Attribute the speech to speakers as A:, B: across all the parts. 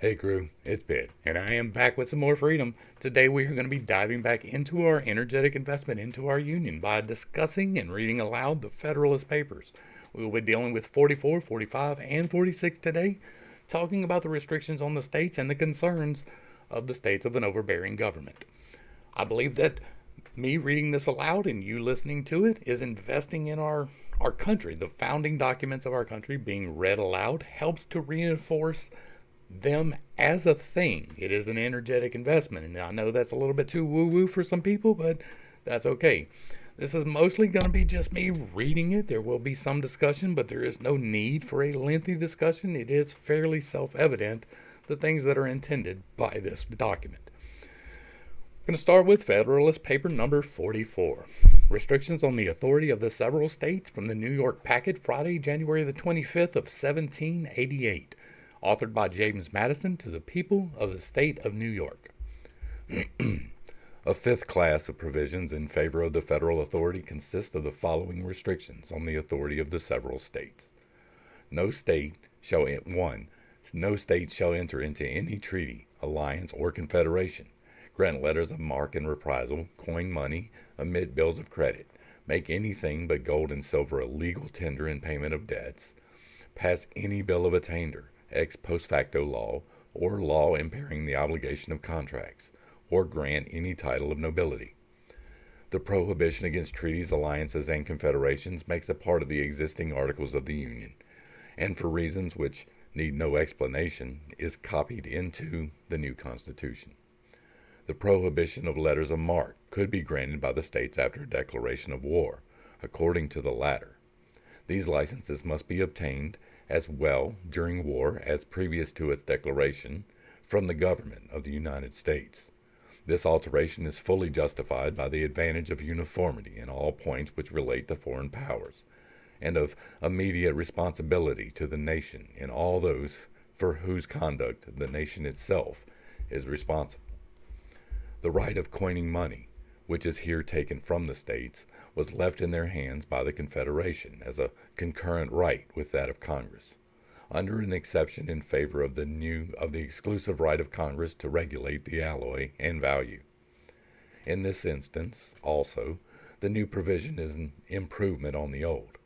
A: Hey crew, it's Pitt, and I am back with some more freedom. Today we are going to be diving back into our energetic investment into our union by discussing and reading aloud the Federalist Papers. We will be dealing with 44, 45, and 46 today, talking about the restrictions on the states and the concerns of the states of an overbearing government. I believe that me reading this aloud and you listening to it is investing in our country. The founding documents of our country being read aloud helps to reinforce them as a thing. It is an energetic investment. And I know that's a little bit too woo woo for some people, but that's okay. This is mostly going to be just me reading it. There will be some discussion, but there is no need for a lengthy discussion. It is fairly self evident the things that are intended by this document. I'm going to start with Federalist Paper number 44. Restrictions on the authority of the several states from the New York Packet, Friday, January the 25th of 1788. Authored by James Madison to the people of the state of New York. A fifth class of provisions in favor of the federal authority consists of the following restrictions on the authority of the several states. No state shall enter into any treaty, alliance, or confederation, grant letters of marque and reprisal, coin money, emit bills of credit, make anything but gold and silver a legal tender in payment of debts, pass any bill of attainder, ex post facto law, or law impairing the obligation of contracts, or grant any title of nobility. The prohibition against treaties, alliances, and confederations makes a part of the existing articles of the Union, and for reasons which need no explanation, is copied into the new Constitution. The prohibition of letters of marque could be granted by the states after a declaration of war, according to the latter. These licenses must be obtained as well during war as previous to its declaration from the government of the United States. This alteration is fully justified by the advantage of uniformity in all points which relate to foreign powers, and of immediate responsibility to the nation in all those for whose conduct the nation itself is responsible. The right of coining money, which is here taken from the states, was left in their hands by the Confederation as a concurrent right with that of Congress, under an exception in favor of the exclusive right of Congress to regulate the alloy and value. In this instance, also, the new provision is an improvement on the old.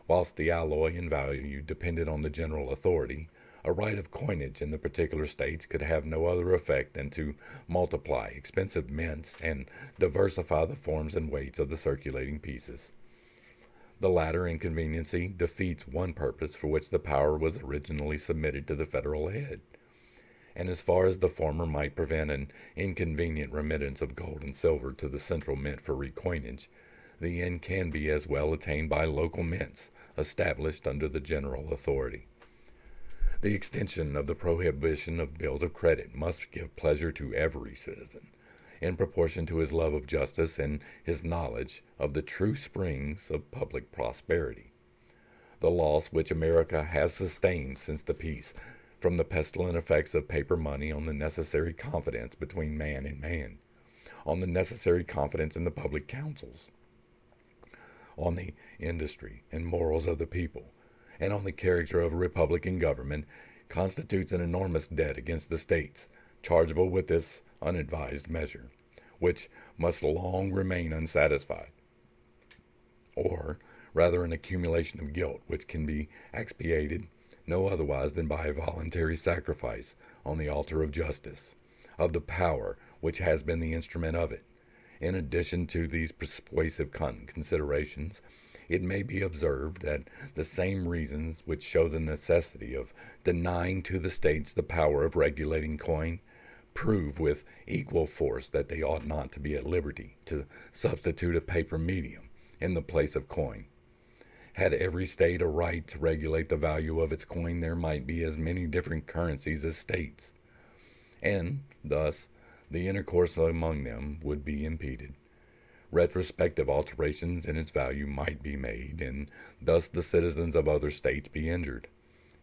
A: Whilst the alloy and value depended on the general authority, a right of coinage in the particular states could have no other effect than to multiply expensive mints and diversify the forms and weights of the circulating pieces. The latter inconveniency defeats one purpose for which the power was originally submitted to the federal head, and as far as the former might prevent an inconvenient remittance of gold and silver to the central mint for recoinage, the end can be as well attained by local mints established under the general authority. The extension of the prohibition of bills of credit must give pleasure to every citizen, in proportion to his love of justice and his knowledge of the true springs of public prosperity. The loss which America has sustained since the peace from the pestilent effects of paper money on the necessary confidence between man and man, on the necessary confidence in the public councils, on the industry and morals of the people, and on the character of a republican government, constitutes an enormous debt against the states, chargeable with this unadvised measure, which must long remain unsatisfied, or rather an accumulation of guilt which can be expiated no otherwise than by a voluntary sacrifice on the altar of justice, of the power which has been the instrument of it. In addition to these persuasive considerations, it may be observed that the same reasons which show the necessity of denying to the states the power of regulating coin prove with equal force that they ought not to be at liberty to substitute a paper medium in the place of coin. Had every state a right to regulate the value of its coin, there might be as many different currencies as states, and thus the intercourse among them would be impeded. Retrospective alterations in its value might be made, and thus the citizens of other states be injured,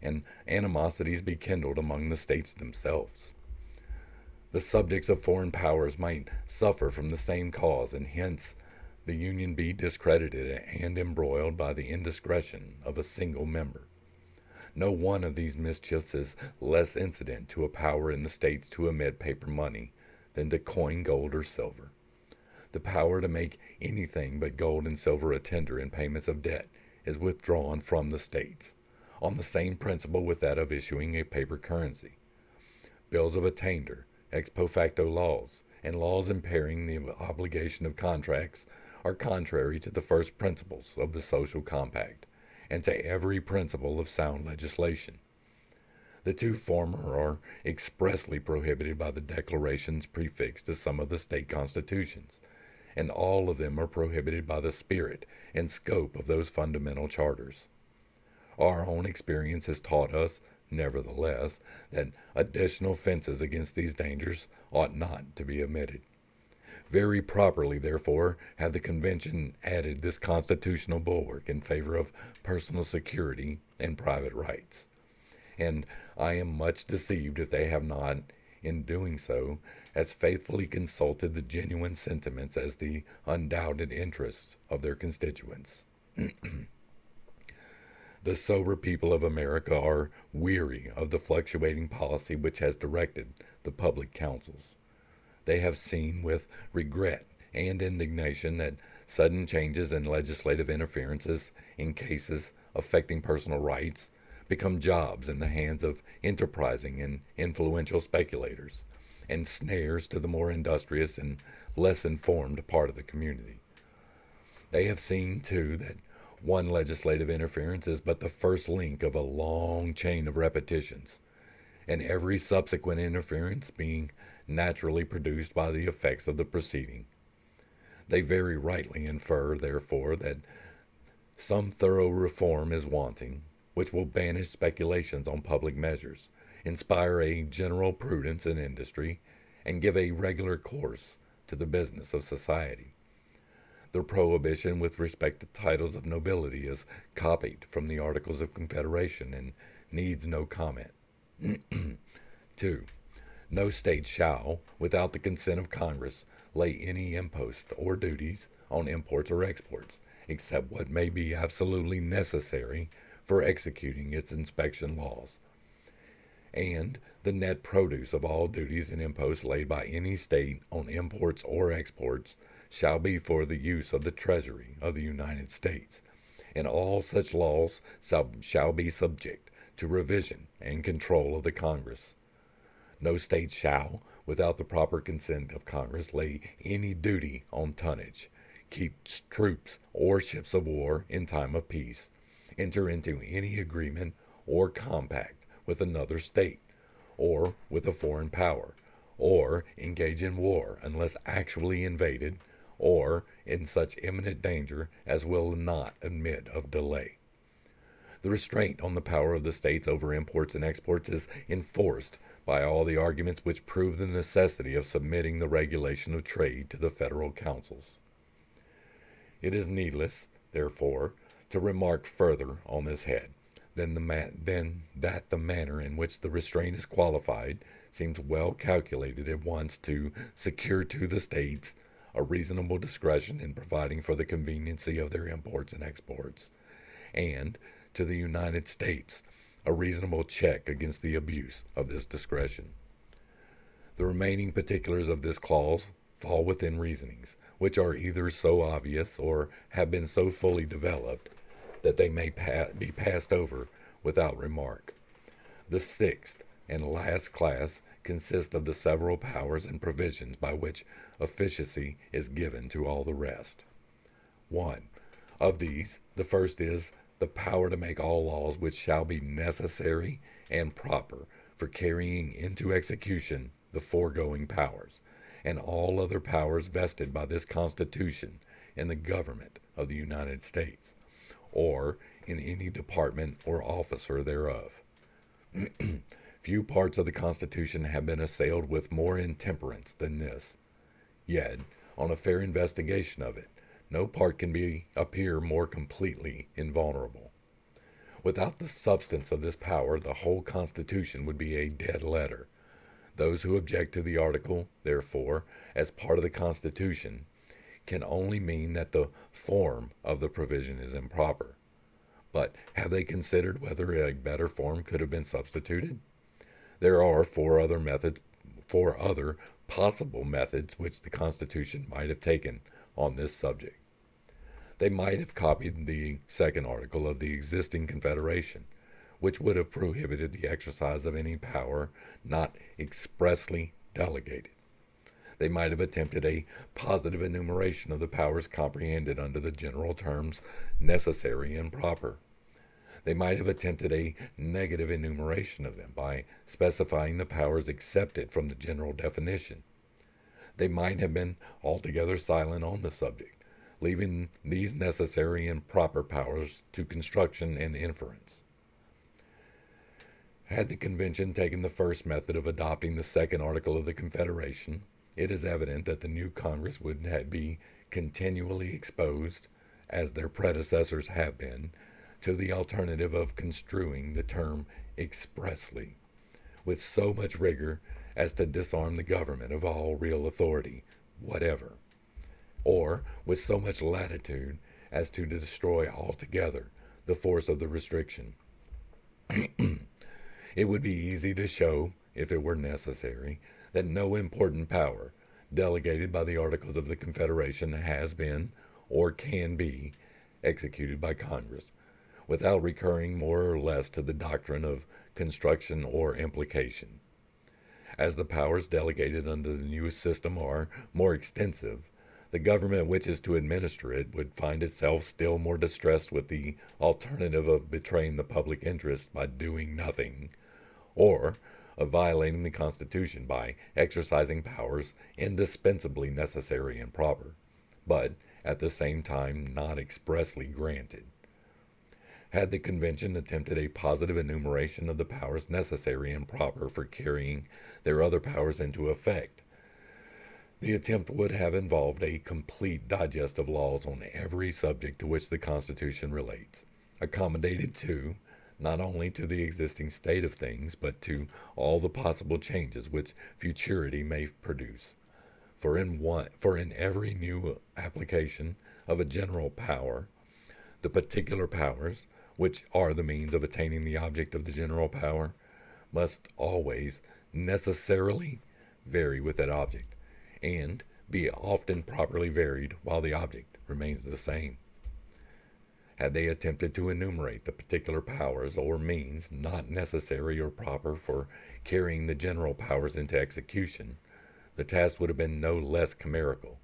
A: and animosities be kindled among the states themselves. The subjects of foreign powers might suffer from the same cause, and hence the Union be discredited and embroiled by the indiscretion of a single member. No one of these mischiefs is less incident to a power in the states to emit paper money than to coin gold or silver. The power to make anything but gold and silver a tender in payments of debt is withdrawn from the states, on the same principle with that of issuing a paper currency. Bills of attainder, ex post facto laws, and laws impairing the obligation of contracts are contrary to the first principles of the social compact, and to every principle of sound legislation. The two former are expressly prohibited by the declarations prefixed to some of the state constitutions, and all of them are prohibited by the spirit and scope of those fundamental charters. Our own experience has taught us, nevertheless, that additional fences against these dangers ought not to be omitted. Very properly, therefore, have the convention added this constitutional bulwark in favor of personal security and private rights. And I am much deceived if they have not, in doing so, as faithfully consulted the genuine sentiments as the undoubted interests of their constituents. The sober people of America are weary of the fluctuating policy which has directed the public councils. They have seen with regret and indignation that sudden changes in legislative interferences in cases affecting personal rights become jobs in the hands of enterprising and influential speculators, and snares to the more industrious and less informed part of the community. They have seen, too, that one legislative interference is but the first link of a long chain of repetitions, and every subsequent interference being naturally produced by the effects of the preceding. They very rightly infer, therefore, that some thorough reform is wanting, which will banish speculations on public measures, inspire a general prudence in industry, and give a regular course to the business of society. The prohibition with respect to titles of nobility is copied from the Articles of Confederation and needs no comment. 2. No state shall, without the consent of Congress, lay any impost or duties on imports or exports, except what may be absolutely necessary for executing its inspection laws. And the net produce of all duties and imposts laid by any state on imports or exports shall be for the use of the Treasury of the United States, and all such laws shall be subject to revision and control of the Congress. No state shall, without the proper consent of Congress, lay any duty on tonnage, keep troops or ships of war in time of peace, enter into any agreement or compact with another state, or with a foreign power, or engage in war unless actually invaded, or in such imminent danger as will not admit of delay. The restraint on the power of the states over imports and exports is enforced by all the arguments which prove the necessity of submitting the regulation of trade to the federal councils. It is needless, therefore, to remark further on this head than that the manner in which the restraint is qualified seems well calculated at once to secure to the states a reasonable discretion in providing for the conveniency of their imports and exports, and to the United States a reasonable check against the abuse of this discretion. The remaining particulars of this clause fall within reasonings, which are either so obvious or have been so fully developed that they may be passed over without remark. The sixth and last class consists of the several powers and provisions by which efficacy is given to all the rest. 1. Of these, the first is the power to make all laws which shall be necessary and proper for carrying into execution the foregoing powers, and all other powers vested by this Constitution in the government of the United States, or in any department or officer thereof. Few parts of the Constitution have been assailed with more intemperance than this. Yet, on a fair investigation of it, no part can appear more completely invulnerable. Without the substance of this power, the whole Constitution would be a dead letter. Those who object to the article, therefore, as part of the Constitution, can only mean that the form of the provision is improper. But have they considered whether a better form could have been substituted? There are four other possible methods which the Constitution might have taken on this subject. They might have copied the second article of the existing Confederation, which would have prohibited the exercise of any power not expressly delegated. They might have attempted a positive enumeration of the powers comprehended under the general terms necessary and proper. They might have attempted a negative enumeration of them by specifying the powers excepted from the general definition. They might have been altogether silent on the subject, leaving these necessary and proper powers to construction and inference. Had the convention taken the first method of adopting the second article of the Confederation, it is evident that the new Congress would be continually exposed, as their predecessors have been, to the alternative of construing the term expressly with so much rigor as to disarm the government of all real authority whatever, or with so much latitude as to destroy altogether the force of the restriction. It would be easy to show, if it were necessary, that no important power delegated by the Articles of the Confederation has been or can be executed by Congress without recurring more or less to the doctrine of construction or implication. As the powers delegated under the new system are more extensive, the government which is to administer it would find itself still more distressed with the alternative of betraying the public interest by doing nothing, or of violating the Constitution by exercising powers indispensably necessary and proper, but at the same time not expressly granted. Had the convention attempted a positive enumeration of the powers necessary and proper for carrying their other powers into effect, the attempt would have involved a complete digest of laws on every subject to which the Constitution relates, accommodated to, not only to the existing state of things, but to all the possible changes which futurity may produce. For in every new application of a general power, the particular powers, which are the means of attaining the object of the general power, must always necessarily vary with that object, and be often properly varied while the object remains the same. Had they attempted to enumerate the particular powers or means not necessary or proper for carrying the general powers into execution, the task would have been no less chimerical.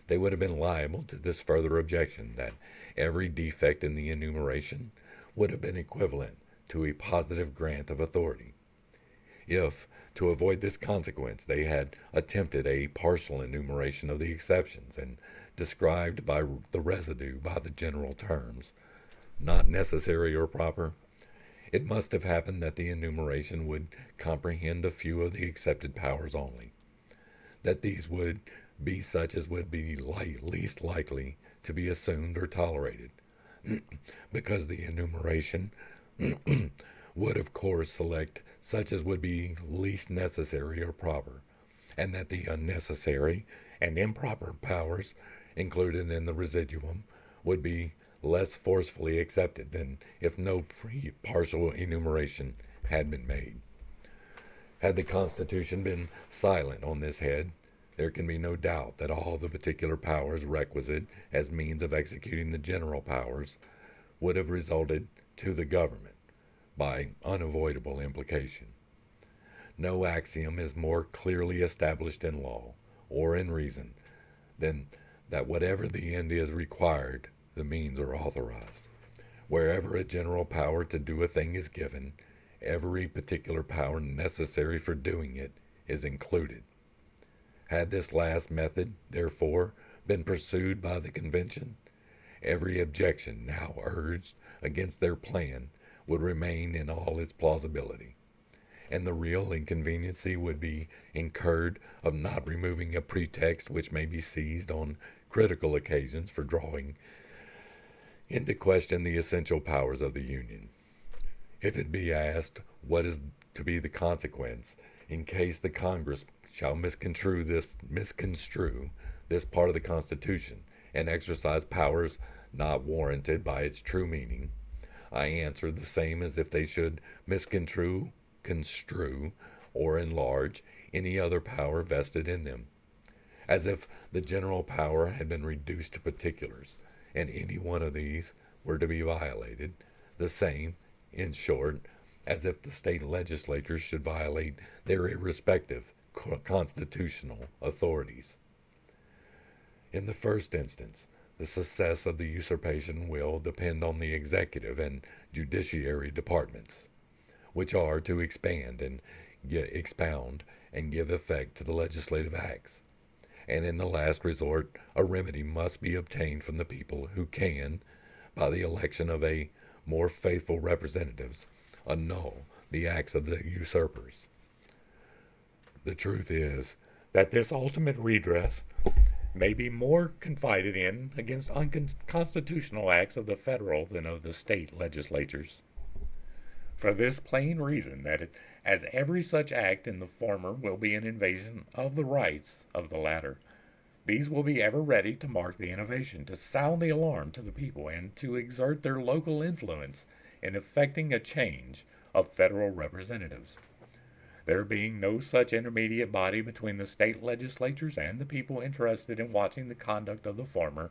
A: They would have been liable to this further objection that every defect in the enumeration would have been equivalent to a positive grant of authority. If, to avoid this consequence, they had attempted a partial enumeration of the exceptions and described by the residue by the general terms, not necessary or proper, it must have happened that the enumeration would comprehend a few of the accepted powers only, that these would be such as would be least likely to be assumed or tolerated, because the enumeration would of course select such as would be least necessary or proper, and that the unnecessary and improper powers included in the residuum would be less forcefully accepted than if no partial enumeration had been made. Had the Constitution been silent on this head, there can be no doubt that all the particular powers requisite as means of executing the general powers would have resulted to the government by unavoidable implication. No axiom is more clearly established in law or in reason than that whatever the end is required, the means are authorized. Wherever a general power to do a thing is given, every particular power necessary for doing it is included. Had this last method, therefore, been pursued by the convention, every objection now urged against their plan would remain in all its plausibility, and the real inconveniency would be incurred of not removing a pretext which may be seized on critical occasions for drawing into question the essential powers of the Union. If it be asked what is to be the consequence in case the Congress shall misconstrue this part of the Constitution and exercise powers not warranted by its true meaning, I answer the same as if they should misconstrue, construe, or enlarge any other power vested in them, as if the general power had been reduced to particulars, and any one of these were to be violated, the same, in short, as if the state legislatures should violate their irrespective constitutional authorities. In the first instance, the success of the usurpation will depend on the executive and judiciary departments, which are to expand and expound and give effect to the legislative acts. And in the last resort, a remedy must be obtained from the people who can, by the election of a more faithful representatives, annul the acts of the usurpers. The truth is that this ultimate redress may be more confided in against unconstitutional acts of the federal than of the state legislatures. For this plain reason that as every such act in the former will be an invasion of the rights of the latter, these will be ever ready to mark the innovation, to sound the alarm to the people, and to exert their local influence in effecting a change of federal representatives. There being no such intermediate body between the state legislatures and the people interested in watching the conduct of the former,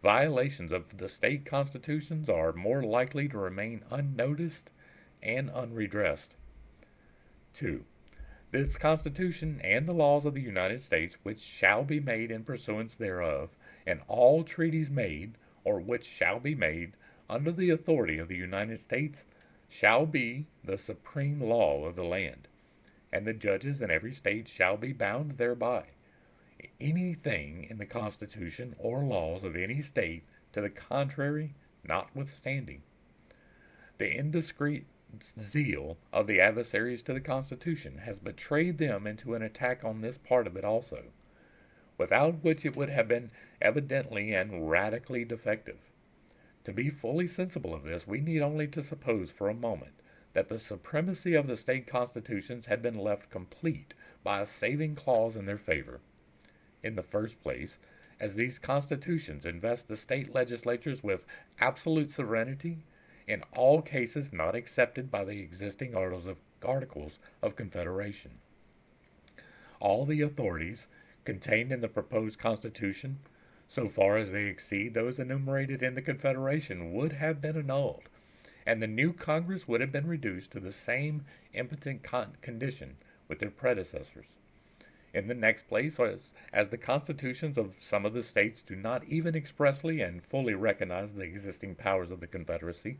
A: violations of the state constitutions are more likely to remain unnoticed and unredressed. 2. This Constitution and the laws of the United States, which shall be made in pursuance thereof, and all treaties made, or which shall be made, under the authority of the United States, shall be the supreme law of the land, and the judges in every state shall be bound thereby. Anything in the Constitution or laws of any state to the contrary notwithstanding. The indiscreet zeal of the adversaries to the Constitution has betrayed them into an attack on this part of it also, without which it would have been evidently and radically defective. To be fully sensible of this, we need only to suppose for a moment that the supremacy of the state constitutions had been left complete by a saving clause in their favor. In the first place, as these constitutions invest the state legislatures with absolute sovereignty in all cases not excepted by the existing articles of confederation. All the authorities contained in the proposed constitution, so far as they exceed those enumerated in the confederation, would have been annulled, and the new Congress would have been reduced to the same impotent condition with their predecessors. In the next place, as the constitutions of some of the states do not even expressly and fully recognize the existing powers of the Confederacy,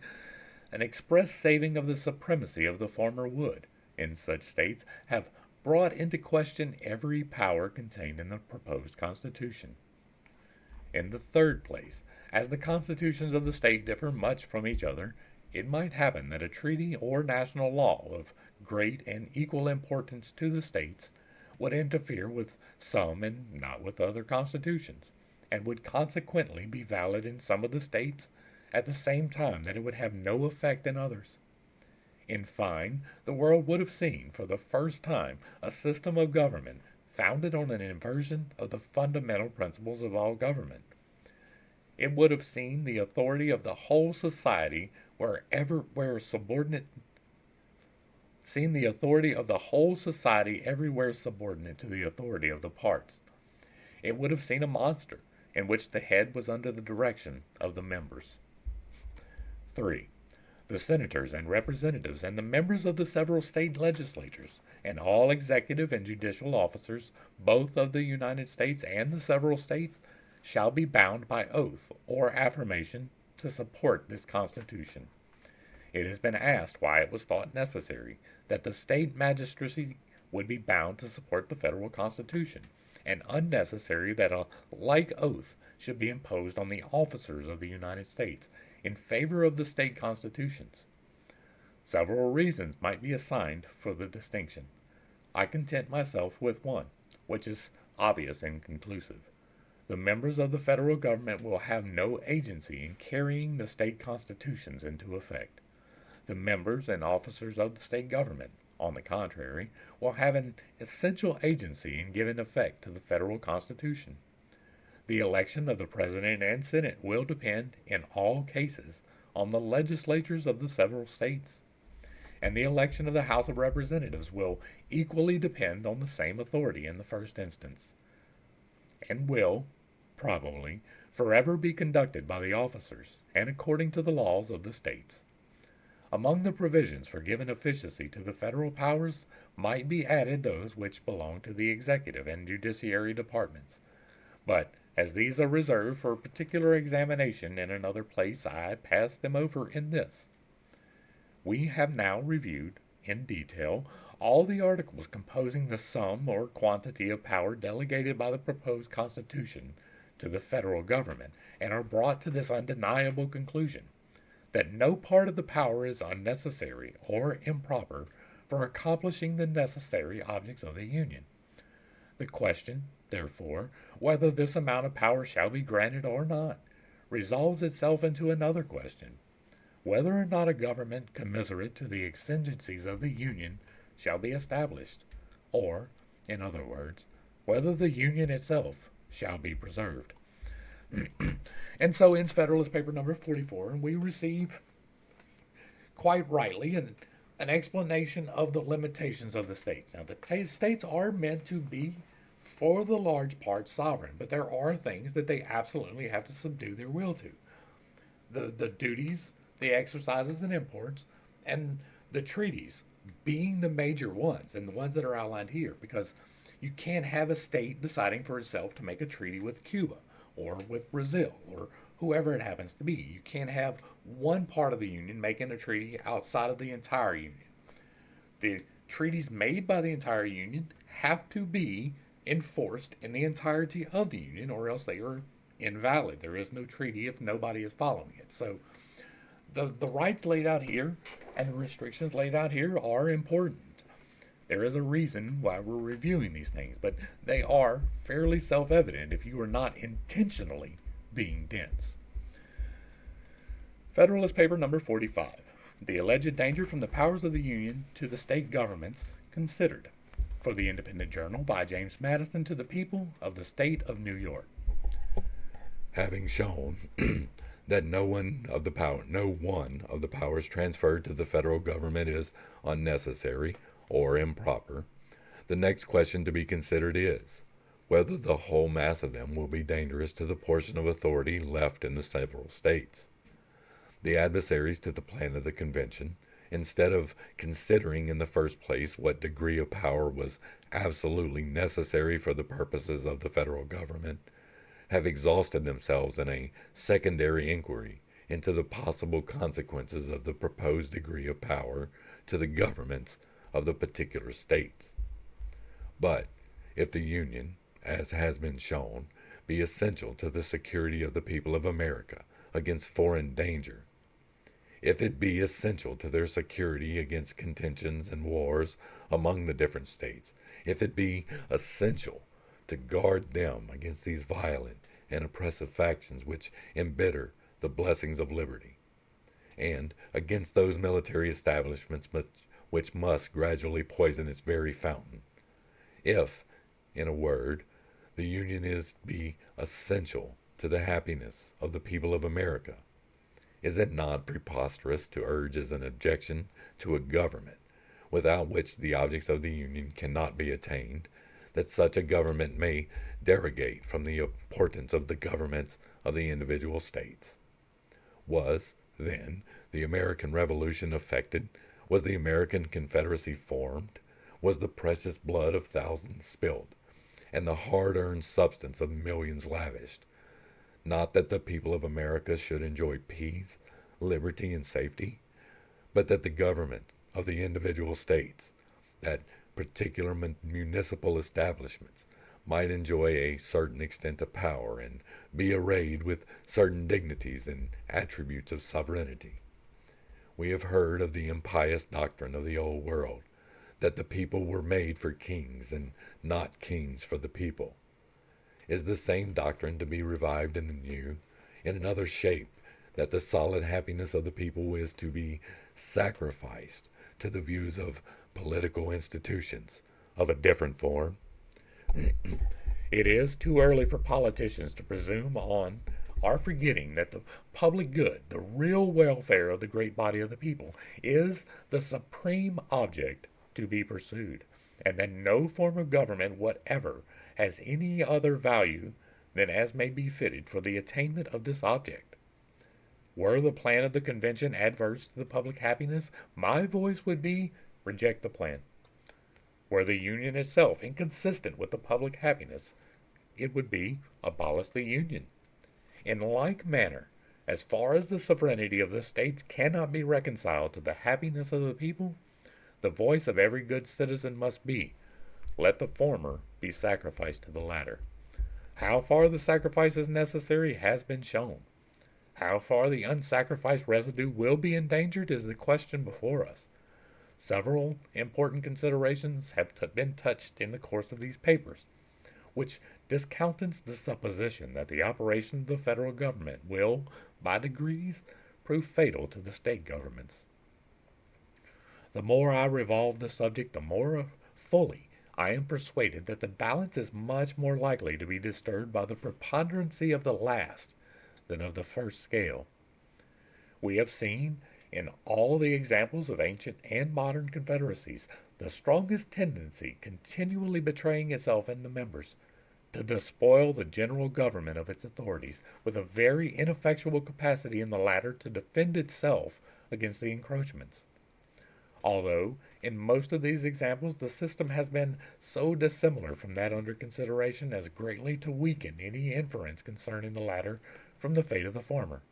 A: an express saving of the supremacy of the former would, in such states, have brought into question every power contained in the proposed Constitution. In the third place, as the constitutions of the state differ much from each other, it might happen that a treaty or national law of great and equal importance to the states would interfere with some and not with other constitutions, and would consequently be valid in some of the states at the same time that it would have no effect in others. In fine, the world would have seen for the first time a system of government founded on an inversion of the fundamental principles of all government. It would have seen the authority of the whole society everywhere subordinate to the authority of the parts. It would have seen a monster in which the head was under the direction of the members. 3. The senators and representatives and the members of the several state legislatures and all executive and judicial officers, both of the United States and the several states, shall be bound by oath or affirmation to support this Constitution. It has been asked why it was thought necessary that the state magistracy would be bound to support the federal Constitution, and unnecessary that a like oath should be imposed on the officers of the United States in favor of the state constitutions. Several reasons might be assigned for the distinction. I content myself with one, which is obvious and conclusive. The members of the federal government will have no agency in carrying the state constitutions into effect. The members and officers of the state government, on the contrary, will have an essential agency in giving effect to the federal Constitution. The election of the President and Senate will depend, in all cases,
B: on the legislatures of the several states, and the election of the House of Representatives will equally depend on the same authority in the first instance, and will, probably, forever be conducted by the officers and according to the laws of the states. Among the provisions for giving efficacy to the federal powers might be added those which belong to the executive and judiciary departments, but as these are reserved for particular examination in another place, I pass them over in this. We have now reviewed, in detail, all the articles composing the sum or quantity of power delegated by the proposed Constitution to the federal government, and are brought to this undeniable conclusion, that no part of the power is unnecessary or improper for accomplishing the necessary objects of the Union. The question, therefore, whether this amount of power shall be granted or not, resolves itself into another question, whether or not a government commensurate to the exigencies of the Union shall be established, or, in other words, whether the Union itself shall be preserved. And so in Federalist Paper number 44, we receive, quite rightly, an explanation of the limitations of the states. Now, the states are meant to be, for the large part, sovereign, but there are things that they absolutely have to subdue their will to. The duties, the exercises and imports, and the treaties being the major ones, and the ones that are outlined here, because you can't have a state deciding for itself to make a treaty with Cuba or with Brazil or whoever it happens to be. You can't have one part of the Union making a treaty outside of the entire Union. The treaties made by the entire Union have to be enforced in the entirety of the Union, or else they are invalid. There is no treaty if nobody is following it. So the rights laid out here and the restrictions laid out here are important. There is a reason why we're reviewing these things, but they are fairly self-evident if you are not intentionally being dense. Federalist Paper number 45. The alleged danger from the powers of the Union to the state governments considered. For the Independent Journal by James Madison to the people of the state of New York.
A: Having shown that no one of the powers transferred to the federal government is unnecessary or improper, the next question to be considered is whether the whole mass of them will be dangerous to the portion of authority left in the several states. The adversaries to the plan of the convention, instead of considering in the first place what degree of power was absolutely necessary for the purposes of the federal government, have exhausted themselves in a secondary inquiry into the possible consequences of the proposed degree of power to the governments of the particular states. But if the Union, as has been shown, be essential to the security of the people of America against foreign danger, if it be essential to their security against contentions and wars among the different states, if it be essential to guard them against these violent and oppressive factions which embitter the blessings of liberty, and against those military establishments which must gradually poison its very fountain, if, in a word, the Union is be essential to the happiness of the people of America, is it not preposterous to urge as an objection to a government without which the objects of the Union cannot be attained, that such a government may derogate from the importance of the governments of the individual states? Was, then, the American Revolution effected? Was the American Confederacy formed? Was the precious blood of thousands spilled, and the hard-earned substance of millions lavished? Not that the people of America should enjoy peace, liberty, and safety, but that the government of the individual states, that particular municipal establishments, might enjoy a certain extent of power and be arrayed with certain dignities and attributes of sovereignty. We have heard of the impious doctrine of the old world, that the people were made for kings and not kings for the people. Is the same doctrine to be revived in the new, in another shape, that the solid happiness of the people is to be sacrificed to the views of political institutions of a different form?
B: It is too early for politicians to presume on are forgetting that the public good, the real welfare of the great body of the people, is the supreme object to be pursued, and that no form of government whatever has any other value than as may be fitted for the attainment of this object. Were the plan of the convention adverse to the public happiness, my voice would be, reject the plan. Were the union itself inconsistent with the public happiness, it would be, abolish the union. In like manner, as far as the sovereignty of the states cannot be reconciled to the happiness of the people, the voice of every good citizen must be, let the former be sacrificed to the latter. How far the sacrifice is necessary has been shown. How far the unsacrificed residue will be endangered is the question before us. Several important considerations have been touched in the course of these papers, which discountenance the supposition that the operation of the federal government will, by degrees, prove fatal to the state governments. The more I revolve the subject, the more fully I am persuaded that the balance is much more likely to be disturbed by the preponderancy of the last than of the first scale. We have seen in all the examples of ancient and modern confederacies the strongest tendency continually betraying itself in the members to despoil the general government of its authorities, with a very ineffectual capacity in the latter to defend itself against the encroachments. Although, in most of these examples, the system has been so dissimilar from that under consideration as greatly to weaken any inference concerning the latter from the fate of the former.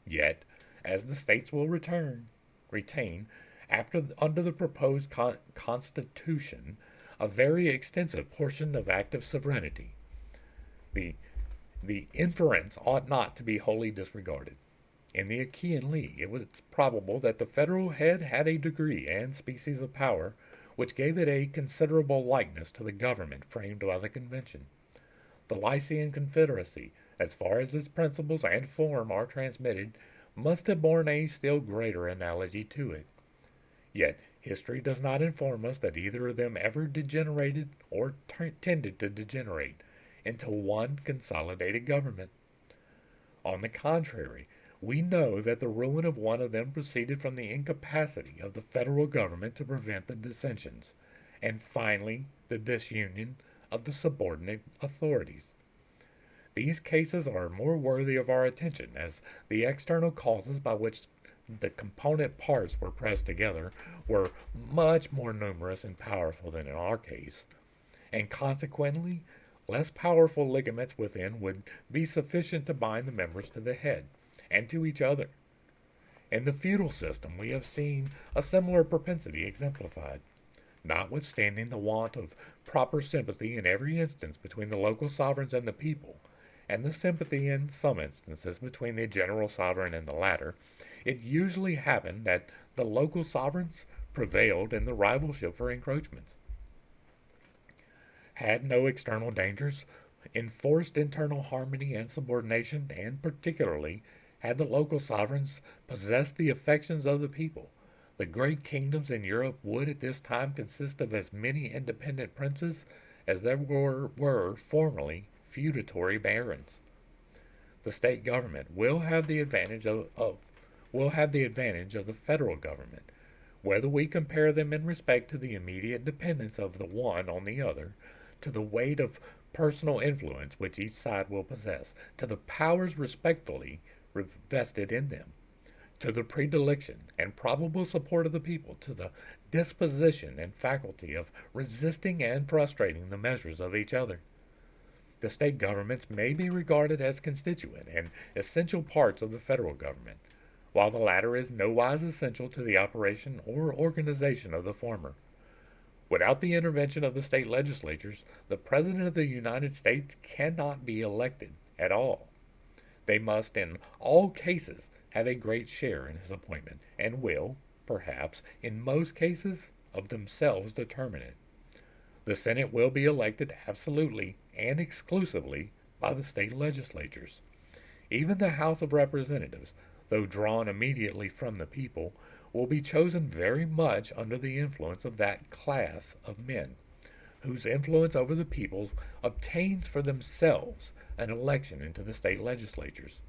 B: Yet, as the states will retain, under the proposed constitution, a very extensive portion of active sovereignty, the inference ought not to be wholly disregarded. In the Achaean League, it was probable that the federal head had a degree and species of power which gave it a considerable likeness to the government framed by the convention. The Lycian Confederacy, as far as its principles and form are transmitted, must have borne a still greater analogy to it. Yet history does not inform us that either of them ever degenerated or tended to degenerate into one consolidated government. On the contrary, we know that the ruin of one of them proceeded from the incapacity of the federal government to prevent the dissensions, and finally the disunion of the subordinate authorities. These cases are more worthy of our attention, as the external causes by which the component parts were pressed together were much more numerous and powerful than in our case, and consequently less powerful ligaments within would be sufficient to bind the members to the head and to each other. In the feudal system we have seen a similar propensity exemplified. Notwithstanding the want of proper sympathy in every instance between the local sovereigns and the people, and the sympathy in some instances between the general sovereign and the latter, it usually happened that the local sovereigns prevailed in the rivalship for encroachments. Had no external dangers enforced internal harmony and subordination, and particularly had the local sovereigns possessed the affections of the people, the great kingdoms in Europe would at this time consist of as many independent princes as there were formerly feudatory barons. The state government will have the advantage of the federal government, whether we compare them in respect to the immediate dependence of the one on the other, to the weight of personal influence which each side will possess, to the powers respectively vested in them, to the predilection and probable support of the people, to the disposition and faculty of resisting and frustrating the measures of each other. The state governments may be regarded as constituent and essential parts of the federal government, while the latter is nowise essential to the operation or organization of the former. Without the intervention of the state legislatures, the President of the United States cannot be elected at all. They must, in all cases, have a great share in his appointment, and will, perhaps, in most cases, of themselves determine it. The Senate will be elected absolutely and exclusively by the state legislatures. Even the House of Representatives, though drawn immediately from the people, will be chosen very much under the influence of that class of men, whose influence over the people obtains for themselves an election into the state legislatures.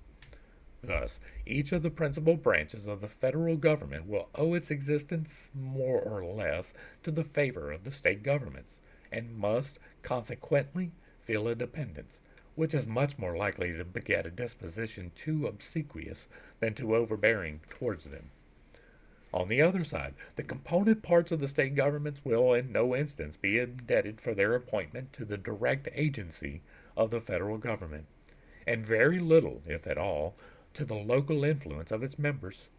B: Thus, each of the principal branches of the federal government will owe its existence more or less to the favor of the state governments, and must consequently feel a dependence, which is much more likely to beget a disposition too obsequious than too overbearing towards them. On the other side, the component parts of the state governments will in no instance be indebted for their appointment to the direct agency of the federal government, and very little, if at all, to the local influence of its members.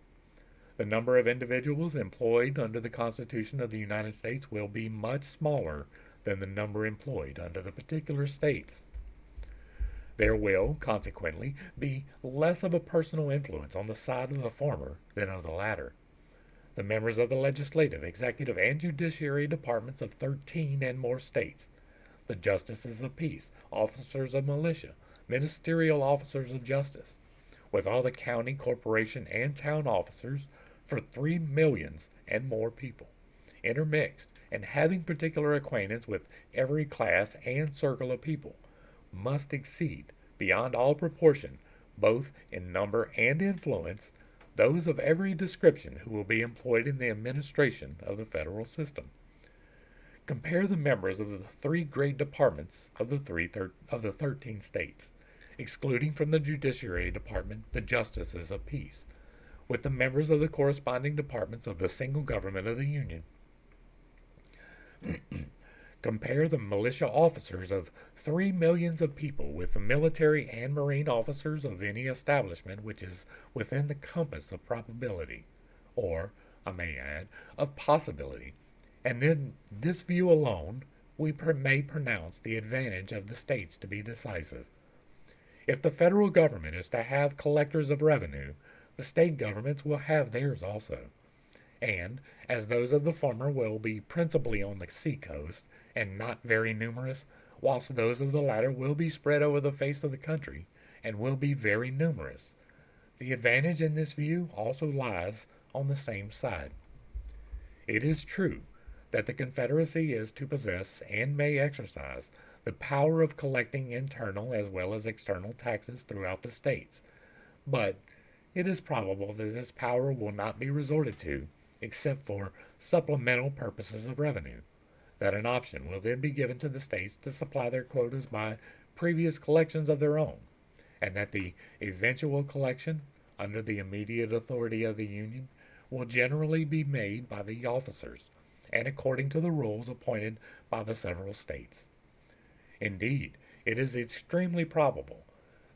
B: The number of individuals employed under the Constitution of the United States will be much smaller than the number employed under the particular states. There will, consequently, be less of a personal influence on the side of the former than of the latter. The members of the legislative, executive, and judiciary departments of 13 and more states, the justices of peace, officers of militia, ministerial officers of justice, with all the county, corporation, and town officers for 3 millions and more people, intermixed and having particular acquaintance with every class and circle of people, must exceed, beyond all proportion, both in number and influence, those of every description who will be employed in the administration of the federal system. Compare the members of the 3 great departments of the 13 states, excluding from the judiciary department the justices of peace, with the members of the corresponding departments of the single government of the Union. Compare the militia officers of 3 millions of people with the military and marine officers of any establishment which is within the compass of probability, or, I may add, of possibility, and then this view alone we may pronounce the advantage of the states to be decisive. If the federal government is to have collectors of revenue, the state governments will have theirs also, and, as those of the former will be principally on the sea-coast, and not very numerous, whilst those of the latter will be spread over the face of the country, and will be very numerous, the advantage in this view also lies on the same side. It is true that the Confederacy is to possess, and may exercise, the power of collecting internal as well as external taxes throughout the states, but it is probable that this power will not be resorted to except for supplemental purposes of revenue, that an option will then be given to the states to supply their quotas by previous collections of their own, and that the eventual collection, under the immediate authority of the Union, will generally be made by the officers, and according to the rules appointed by the several states. Indeed, it is extremely probable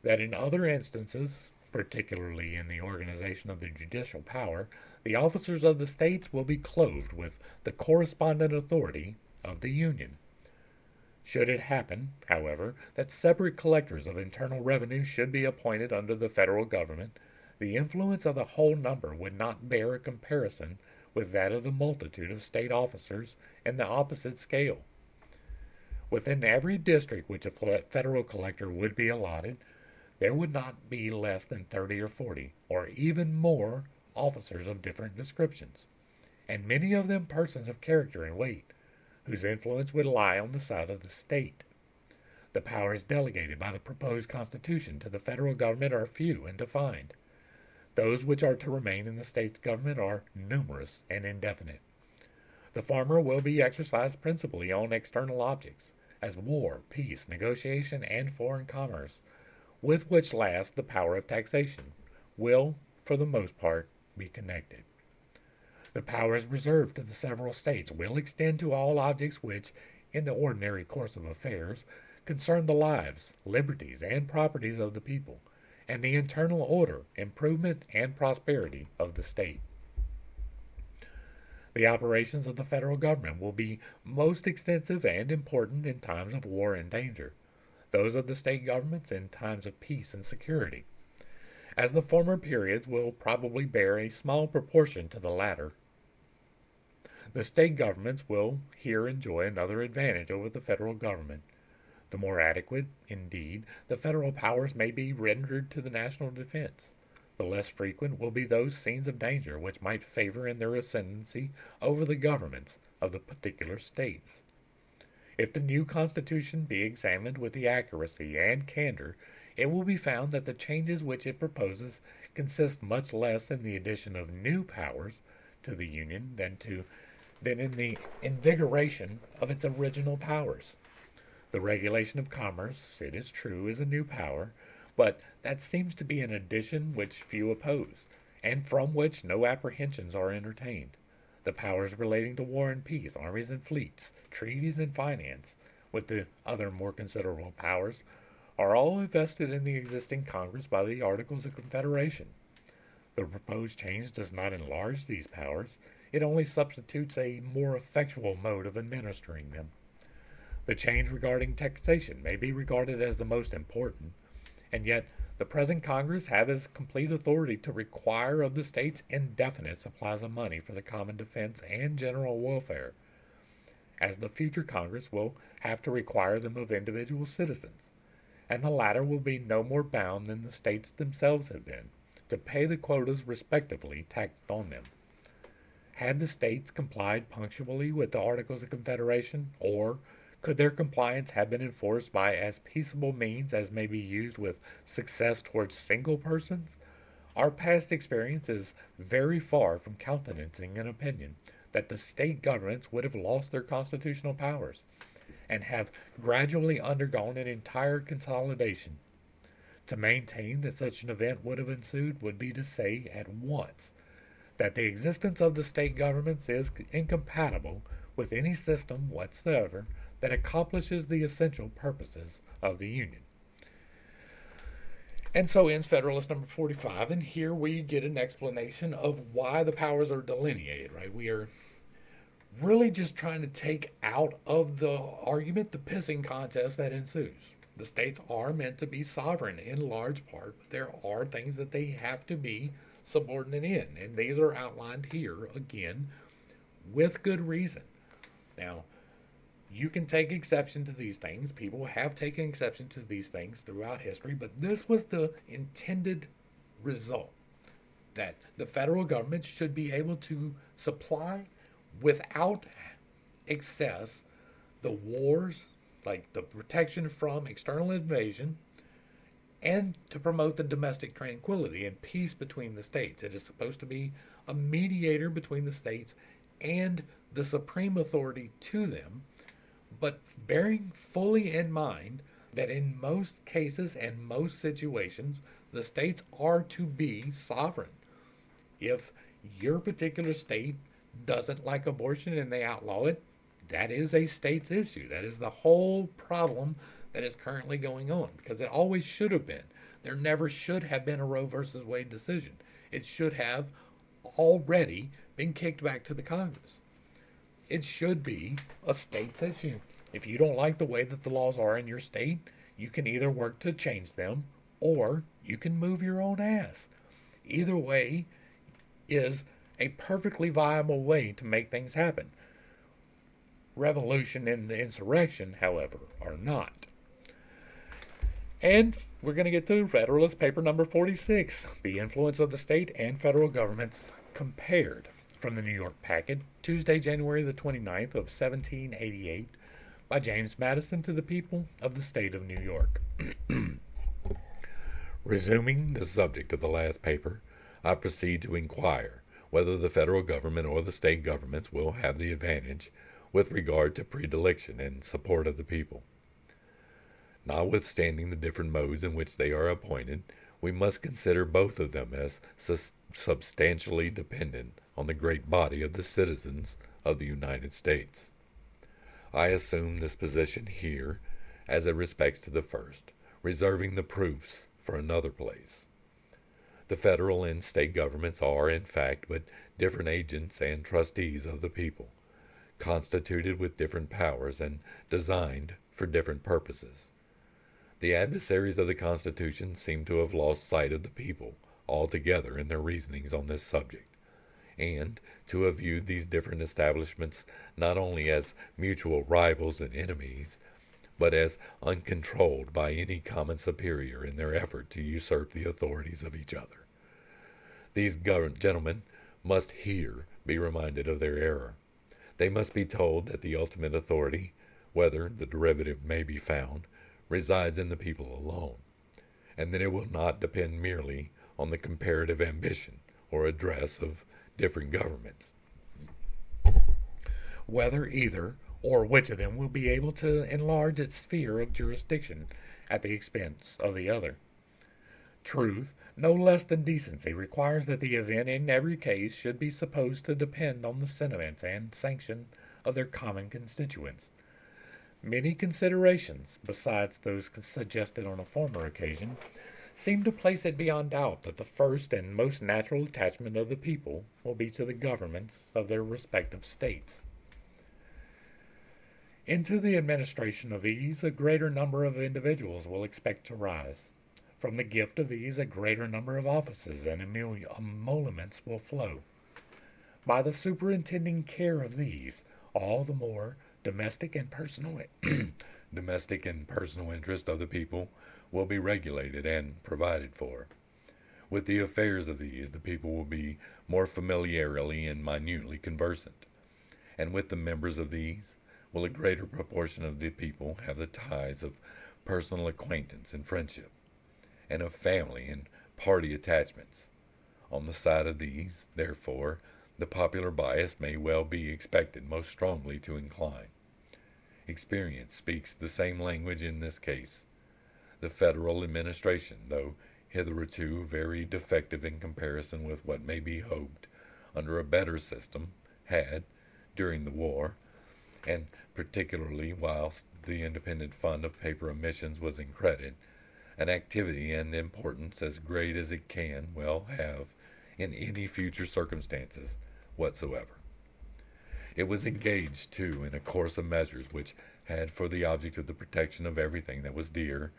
B: that in other instances, particularly in the organization of the judicial power, the officers of the states will be clothed with the correspondent authority of the Union. Should it happen, however, that separate collectors of internal revenue should be appointed under the federal government, the influence of the whole number would not bear a comparison with that of the multitude of state officers in the opposite scale. Within every district which a federal collector would be allotted, there would not be less than 30 or 40, or even more, officers of different descriptions, and many of them persons of character and weight, whose influence would lie on the side of the state. The powers delegated by the proposed Constitution to the federal government are few and defined. Those which are to remain in the state's government are numerous and indefinite. The former will be exercised principally on external objects, as war, peace, negotiation, and foreign commerce, with which last the power of taxation will, for the most part, be connected. The powers reserved to the several states will extend to all objects which, in the ordinary course of affairs, concern the lives, liberties, and properties of the people, and the internal order, improvement, and prosperity of the state. The operations of the federal government will be most extensive and important in times of war and danger, those of the state governments in times of peace and security, as the former periods will probably bear a small proportion to the latter. The state governments will here enjoy another advantage over the federal government. The more adequate, indeed, the federal powers may be rendered to the national defense, the less frequent will be those scenes of danger which might favor in their ascendancy over the governments of the particular states. If the new Constitution be examined with the accuracy and candor it will be found that the changes which it proposes consist much less in the addition of new powers to the Union than in the invigoration of its original powers. The regulation of commerce, it is true, is a new power, but that seems to be an addition which few oppose, and from which no apprehensions are entertained. The powers relating to war and peace, armies and fleets, treaties and finance, with the other more considerable powers, are all invested in the existing Congress by the Articles of Confederation. The proposed change does not enlarge these powers, it only substitutes a more effectual mode of administering them. The change regarding taxation may be regarded as the most important, and yet the present Congress have as complete authority to require of the states indefinite supplies of money for the common defense and general welfare, as the future Congress will have to require them of individual citizens, and the latter will be no more bound than the states themselves have been, to pay the quotas respectively taxed on them. Had the states complied punctually with the Articles of Confederation, or could their compliance have been enforced by as peaceable means as may be used with success towards single persons? Our past experience is very far from countenancing an opinion that the state governments would have lost their constitutional powers, and have gradually undergone an entire consolidation. To maintain that such an event would have ensued would be to say at once that the existence of the state governments is incompatible with any system whatsoever that accomplishes the essential purposes of the Union. And so ends Federalist number 45, and here we get an explanation of why the powers are delineated, right? We are really just trying to take out of the argument the pissing contest that ensues. The states are meant to be sovereign in large part, but there are things that they have to be subordinate in, and these are outlined here again with good reason. Now, you can take exception to these things. People have taken exception to these things throughout history, but this was the intended result, that the federal government should be able to supply without excess the wars, like the protection from external invasion, and to promote the domestic tranquility and peace between the states. It is supposed to be a mediator between the states and the supreme authority to them, but bearing fully in mind that in most cases and most situations, the states are to be sovereign. If your particular state doesn't like abortion and they outlaw it, that is a state's issue. That is the whole problem that is currently going on, because it always should have been. There never should have been a Roe versus Wade decision. It should have already been kicked back to the Congress. It should be a state's issue. If you don't like the way that the laws are in your state, you can either work to change them or you can move your own ass. Either way is a perfectly viable way to make things happen. Revolution and the insurrection, however, are not. And we're going to get to Federalist paper number 46, The Influence of the State and Federal Governments Compared, from the New York Packet, Tuesday, January the 29th of 1788, by James Madison to the people of the state of New York.
A: Resuming the subject of the last paper, I proceed to inquire whether the federal government or the state governments will have the advantage with regard to predilection and support of the people. Notwithstanding the different modes in which they are appointed, we must consider both of them as substantially dependent on the great body of the citizens of the United States. I assume this position here as it respects to the first, reserving the proofs for another place. The federal and state governments are, in fact, but different agents and trustees of the people, constituted with different powers and designed for different purposes. The adversaries of the Constitution seem to have lost sight of the people altogether in their reasonings on this subject, and to have viewed these different establishments not only as mutual rivals and enemies, but as uncontrolled by any common superior in their effort to usurp the authorities of each other. These gentlemen must here be reminded of their error. They must be told that the ultimate authority, whether the derivative may be found, resides in the people alone, and that it will not depend merely on the comparative ambition or address of different governments.
B: Whether either or which of them will be able to enlarge its sphere of jurisdiction at the expense of the other. Truth, no less than decency, requires that the event in every case should be supposed to depend on the sentiments and sanction of their common constituents. Many considerations, besides those suggested on a former occasion, seem to place it beyond doubt that the first and most natural attachment of the people will be to the governments of their respective states. Into the administration of these a greater number of individuals will expect to rise. From the gift of these a greater number of offices and emoluments will flow. By the superintending care of these, all the more domestic and personal
A: interest of the people will be regulated and provided for. With the affairs of these, the people will be more familiarly and minutely conversant, and with the members of these will a greater proportion of the people have the ties of personal acquaintance and friendship, and of family and party attachments. On the side of these, therefore, the popular bias may well be expected most strongly to incline. Experience speaks the same language in this case. The federal administration, though hitherto very defective in comparison with what may be hoped under a better system, had, during the war, and particularly whilst the independent fund of paper emissions was in credit, an activity and importance as great as it can well have in any future circumstances whatsoever. It was engaged, too, in a course of measures which had for the object of the protection of everything that was dear,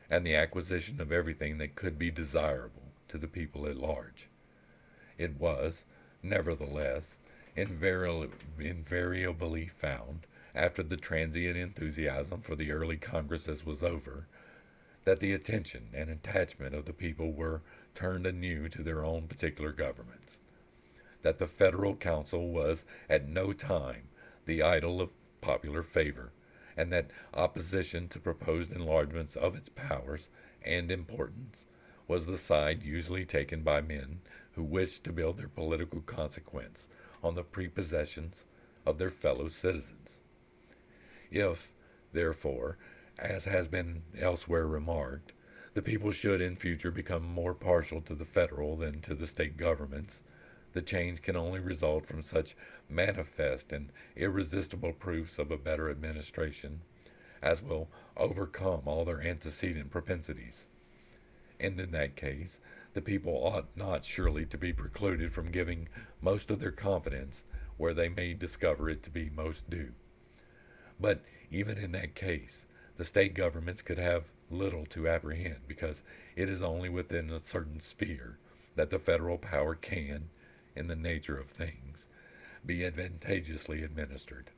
A: and the acquisition of everything that could be desirable to the people at large. It was, nevertheless, invariably found, after the transient enthusiasm for the early congresses was over, that the attention and attachment of the people were turned anew to their own particular governments, that the federal council was at no time the idol of popular favor, and that opposition to proposed enlargements of its powers and importance was the side usually taken by men who wished to build their political consequence on the prepossessions of their fellow citizens. If, therefore, as has been elsewhere remarked, the people should in future become more partial to the federal than to the state governments, the change can only result from such manifest and irresistible proofs of a better administration as will overcome all their antecedent propensities. And in that case, the people ought not surely to be precluded from giving most of their confidence where they may discover it to be most due. But even in that case, the state governments could have little to apprehend, because it is only within a certain sphere that the federal power can, in the nature of things, be advantageously administered.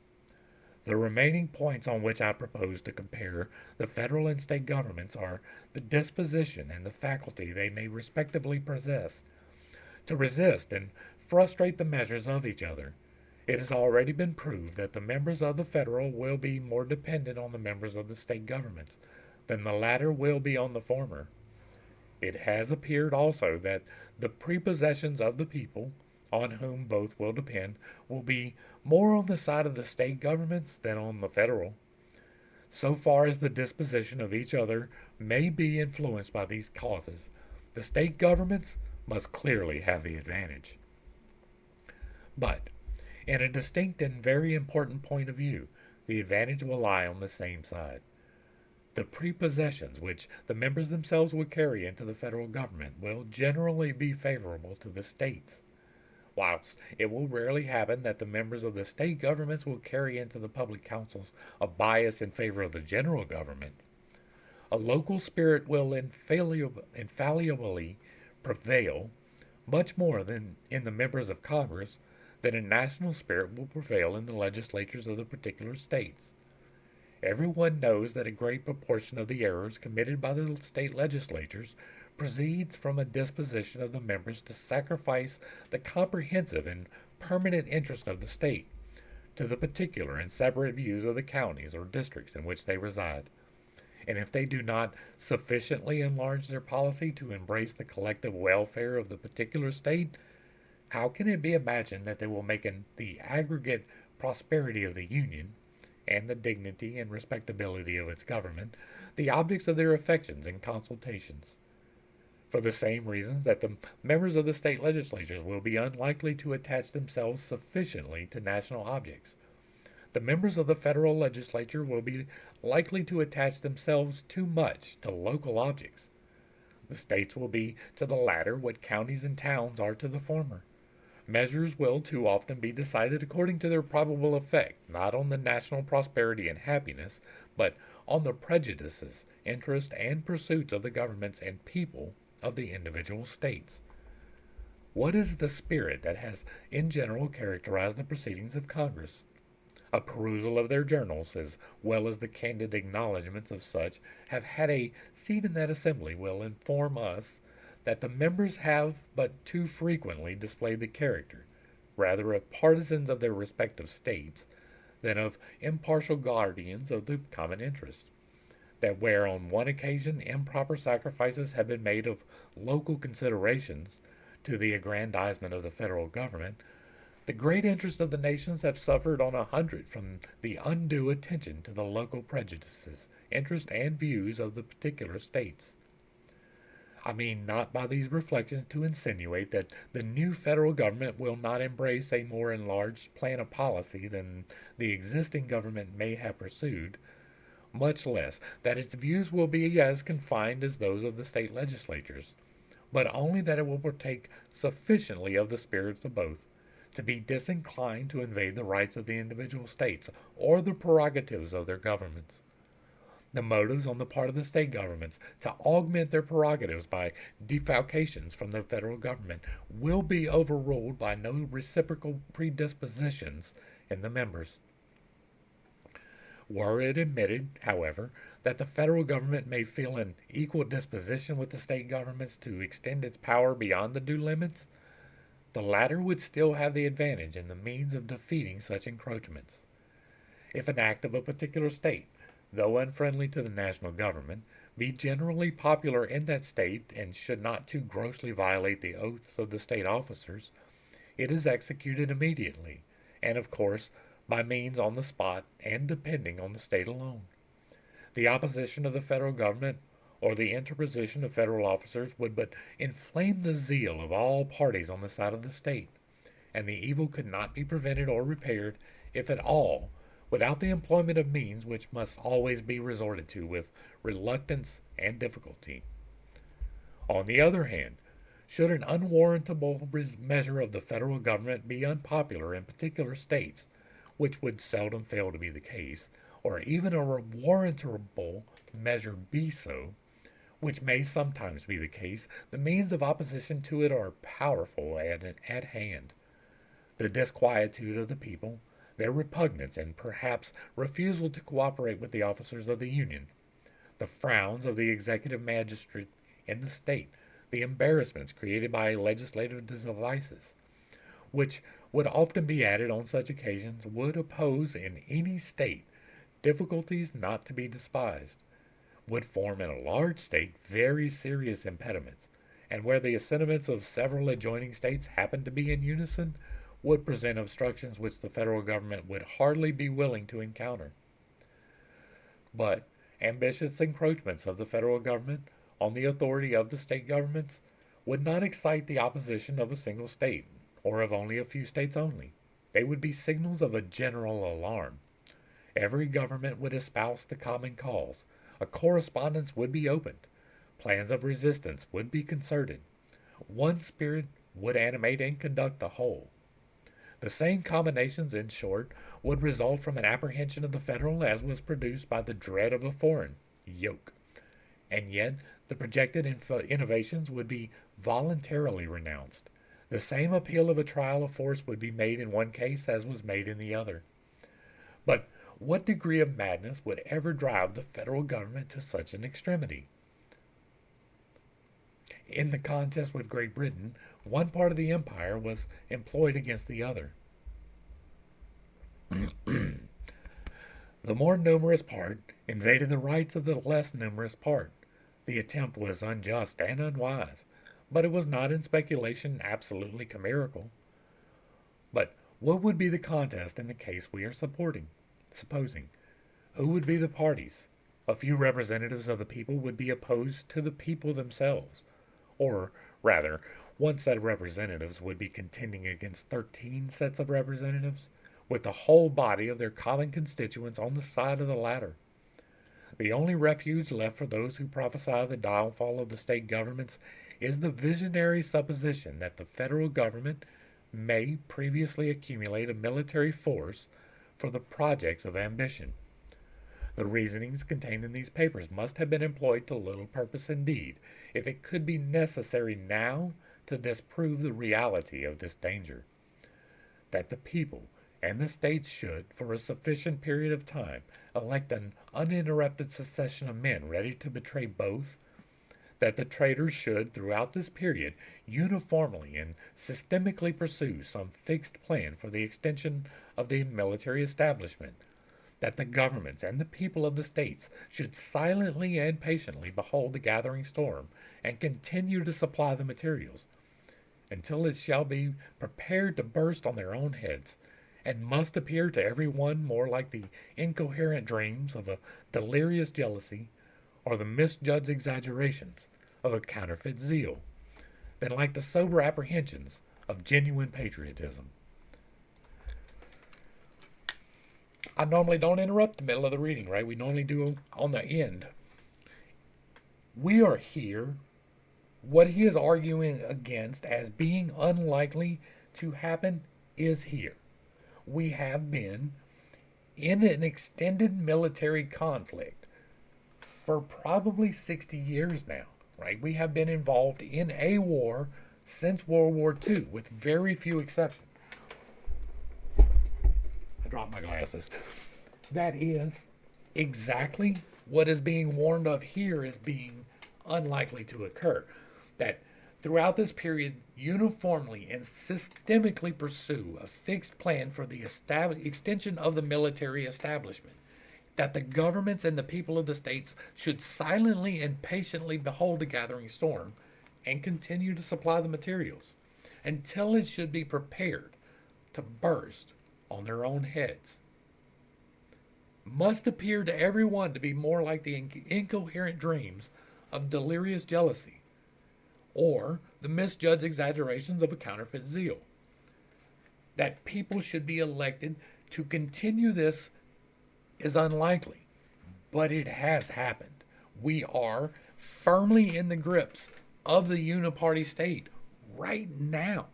B: The remaining points on which I propose to compare the federal and state governments are the disposition and the faculty they may respectively possess to resist and frustrate the measures of each other. It has already been proved that the members of the federal will be more dependent on the members of the state governments than the latter will be on the former. It has appeared also that the prepossessions of the people, on whom both will depend, will be more on the side of the state governments than on the federal. So far as the disposition of each other may be influenced by these causes, the state governments must clearly have the advantage. But, in a distinct and very important point of view, the advantage will lie on the same side. The prepossessions which the members themselves will carry into the federal government will generally be favorable to the states, whilst it will rarely happen that the members of the state governments will carry into the public councils a bias in favor of the general government. A local spirit will infallibly prevail, much more than in the members of Congress, that a national spirit will prevail in the legislatures of the particular states. Everyone knows that a great proportion of the errors committed by the state legislatures proceeds from a disposition of the members to sacrifice the comprehensive and permanent interest of the state to the particular and separate views of the counties or districts in which they reside. And if they do not sufficiently enlarge their policy to embrace the collective welfare of the particular state, how can it be imagined that they will make the aggregate prosperity of the Union, and the dignity and respectability of its government, the objects of their affections and consultations? For the same reasons that the members of the state legislatures will be unlikely to attach themselves sufficiently to national objects, the members of the federal legislature will be likely to attach themselves too much to local objects. The states will be to the latter what counties and towns are to the former. Measures will too often be decided according to their probable effect, not on the national prosperity and happiness, but on the prejudices, interests, and pursuits of the governments and people of the individual states. What is the spirit that has in general characterized the proceedings of Congress? A perusal of their journals, as well as the candid acknowledgments of such have had a seat in that assembly, will inform us that the members have but too frequently displayed the character, rather of partisans of their respective states, than of impartial guardians of the common interest. That where on one occasion improper sacrifices have been made of local considerations to the aggrandizement of the federal government, the great interests of the nations have suffered on 100 from the undue attention to the local prejudices, interests, and views of the particular states. I mean not by these reflections to insinuate that the new federal government will not embrace a more enlarged plan of policy than the existing government may have pursued, much less that its views will be as confined as those of the state legislatures, but only that it will partake sufficiently of the spirits of both to be disinclined to invade the rights of the individual states or the prerogatives of their governments. The motives on the part of the state governments to augment their prerogatives by defalcations from the federal government will be overruled by no reciprocal predispositions in the members. Were it admitted, however, that the federal government may feel an equal disposition with the state governments to extend its power beyond the due limits, the latter would still have the advantage and the means of defeating such encroachments. If an act of a particular state, though unfriendly to the national government, be generally popular in that state and should not too grossly violate the oaths of the state officers, it is executed immediately, and of course by means on the spot and depending on the state alone. The opposition of the federal government or the interposition of federal officers would but inflame the zeal of all parties on the side of the state, and the evil could not be prevented or repaired, if at all, without the employment of means which must always be resorted to with reluctance and difficulty. On the other hand, should an unwarrantable measure of the federal government be unpopular in particular states, which would seldom fail to be the case, or even a warrantable measure be so, which may sometimes be the case, the means of opposition to it are powerful at hand. The disquietude of the people, their repugnance and perhaps refusal to cooperate with the officers of the Union, the frowns of the executive magistrate in the state, the embarrassments created by legislative devices, which would often be added on such occasions, would oppose in any state difficulties not to be despised, would form in a large state very serious impediments, and where the sentiments of several adjoining states happen to be in unison, would present obstructions which the federal government would hardly be willing to encounter. But ambitious encroachments of the federal government on the authority of the state governments would not excite the opposition of a single state, or of only a few states only. They would be signals of a general alarm. Every government would espouse the common cause. A correspondence would be opened. Plans of resistance would be concerted. One spirit would animate and conduct the whole. The same combinations, in short, would result from an apprehension of the federal as was produced by the dread of a foreign yoke. And yet the projected innovations would be voluntarily renounced. The same appeal of a trial of force would be made in one case as was made in the other. But what degree of madness would ever drive the federal government to such an extremity? In the contest with Great Britain, one part of the empire was employed against the other. The more numerous part invaded the rights of the less numerous part. The attempt was unjust and unwise, but it was not in speculation absolutely chimerical. But what would be the contest in the case we are supposing? Who would be the parties? A few representatives of the people would be opposed to the people themselves. Or, rather, one set of representatives would be contending against 13 sets of representatives, with the whole body of their common constituents on the side of the latter. The only refuge left for those who prophesy the downfall of the state governments is the visionary supposition that the federal government may previously accumulate a military force for the projects of ambition. The reasonings contained in these papers must have been employed to little purpose indeed, if it could be necessary now to disprove the reality of this danger. That the people and the states should, for a sufficient period of time, elect an uninterrupted succession of men ready to betray both, that the traitors should, throughout this period, uniformly and systematically pursue some fixed plan for the extension of the military establishment, that the governments and the people of the states should silently and patiently behold the gathering storm and continue to supply the materials, until it shall be prepared to burst on their own heads, and must appear to every one more like the incoherent dreams of a delirious jealousy, or the misjudged exaggerations of a counterfeit zeal, than like the sober apprehensions of genuine patriotism. I normally don't interrupt the middle of the reading, right? We normally do on the end. We are here. What he is arguing against as being unlikely to happen is here. We have been in an extended military conflict for probably 60 years now, right? We have been involved in a war since World War II, with very few exceptions. I dropped my glasses. That is exactly what is being warned of here as being unlikely to occur. That throughout this period, uniformly and systemically pursue a fixed plan for the extension of the military establishment. That the governments and the people of the states should silently and patiently behold the gathering storm and continue to supply the materials until it should be prepared to burst on their own heads. Must appear to everyone to be more like the incoherent dreams of delirious jealousy, or the misjudged exaggerations of a counterfeit zeal. That people should be elected to continue this is unlikely, but it has happened. We are firmly in the grips of the uniparty state right now.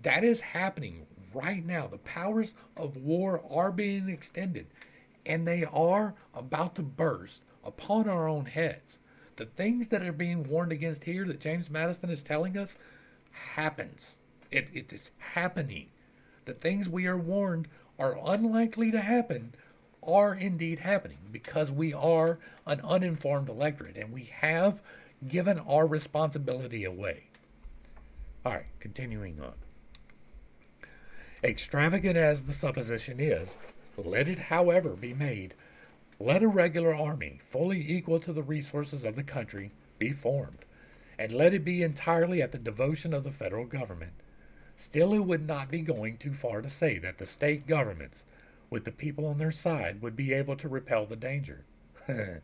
B: That is happening right now. The powers of war are being extended, and they are about to burst upon our own heads. The things that are being warned against here that James Madison is telling us happens. It is happening. The things we are warned are unlikely to happen are indeed happening because we are an uninformed electorate and we have given our responsibility away. All right, continuing on. Extravagant as the supposition is, let it, however, be made. Let a regular army, fully equal to the resources of the country, be formed, and let it be entirely at the devotion of the federal government. Still, it would not be going too far to say that the state governments, with the people on their side, would be able to repel the danger. The